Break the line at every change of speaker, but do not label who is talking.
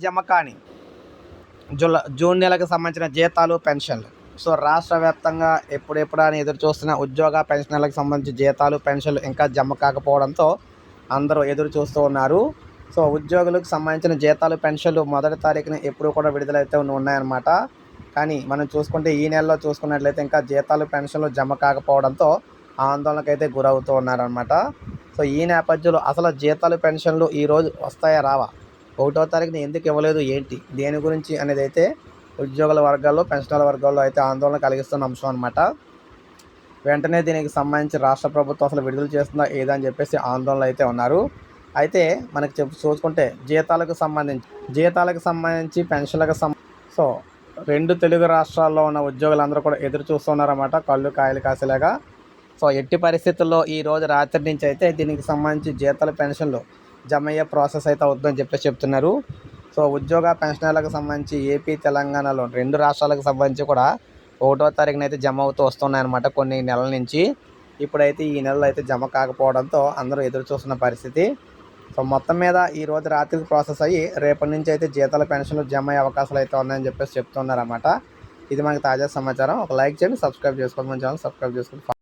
జమ కాని జూన్ నెలకు సంబంధించిన జీతాలు, పెన్షన్లు. సో రాష్ట్ర వ్యాప్తంగా ఎప్పుడెప్పుడా అని ఎదురు చూస్తున్న ఉద్యోగ పెన్షన్లకు సంబంధించి జీతాలు, పెన్షన్లు ఇంకా జమ కాకపోవడంతో అందరూ ఎదురు చూస్తూ ఉన్నారు. సో ఉద్యోగులకు సంబంధించిన జీతాలు, పెన్షన్లు మొదటి తారీఖున ఎప్పుడు కూడా విడుదలైతే ఉన్నాయన్నమాట. కానీ మనం చూసుకుంటే ఈ నెలలో చూసుకున్నట్లయితే ఇంకా జీతాలు, పెన్షన్లు జమ కాకపోవడంతో ఆందోళనకైతే గురవుతూ ఉన్నారనమాట. సో ఈ నేపథ్యంలో అసలు జీతాలు, పెన్షన్లు ఈరోజు వస్తాయా రావా, 1వ తారీఖున ఎందుకు ఇవ్వలేదు, ఏంటి, దేని గురించి అనేది అయితే ఉద్యోగుల వర్గాల్లో, పెన్షనర్ల వర్గాల్లో అయితే ఆందోళన కలిగిస్తున్న అంశం అనమాట. వెంటనే దీనికి సంబంధించి రాష్ట్ర ప్రభుత్వం అసలు విడుదల చేస్తుందా ఏదని చెప్పేసి ఆందోళనలు అయితే ఉన్నారు. అయితే మనకి చూసుకుంటే జీతాలకు సంబంధించి పెన్షన్లకు సో 2 తెలుగు రాష్ట్రాల్లో ఉన్న ఉద్యోగులందరూ కూడా ఎదురు చూస్తున్నారన్నమాట, కళ్ళు కాయలు కాసేలాగా. సో ఎట్టి పరిస్థితుల్లో ఈరోజు రాత్రి నుంచి అయితే దీనికి సంబంధించి జీతాలు, పెన్షన్లు జమ అయ్యే ప్రాసెస్ అయితే అవుతుందని చెప్పేసి చెప్తున్నారు. సో ఉద్యోగ పెన్షనర్లకు సంబంధించి ఏపీ, తెలంగాణలో 2 రాష్ట్రాలకు సంబంధించి కూడా 1వ తారీఖున అయితే జమ అవుతూ వస్తున్నాయన్నమాట కొన్ని నెలల నుంచి. ఇప్పుడైతే ఈ నెలలో అయితే జమ కాకపోవడంతో అందరూ ఎదురు చూస్తున్న పరిస్థితి. సో మొత్తం మీద ఈరోజు రాత్రికి ప్రాసెస్ అయ్యి రేపటి నుంచి అయితే జీతాల, పెన్షన్లు జమ అయ్యే అవకాశాలు అయితే ఉన్నాయని చెప్పేసి చెప్తున్నారన్నమాట. ఇది మనకి తాజా సమాచారం. ఒక లైక్ చేయండి, సబ్స్క్రైబ్ చేసుకోండి, మన ఛానల్ సబ్స్క్రైబ్ చేసుకోండి.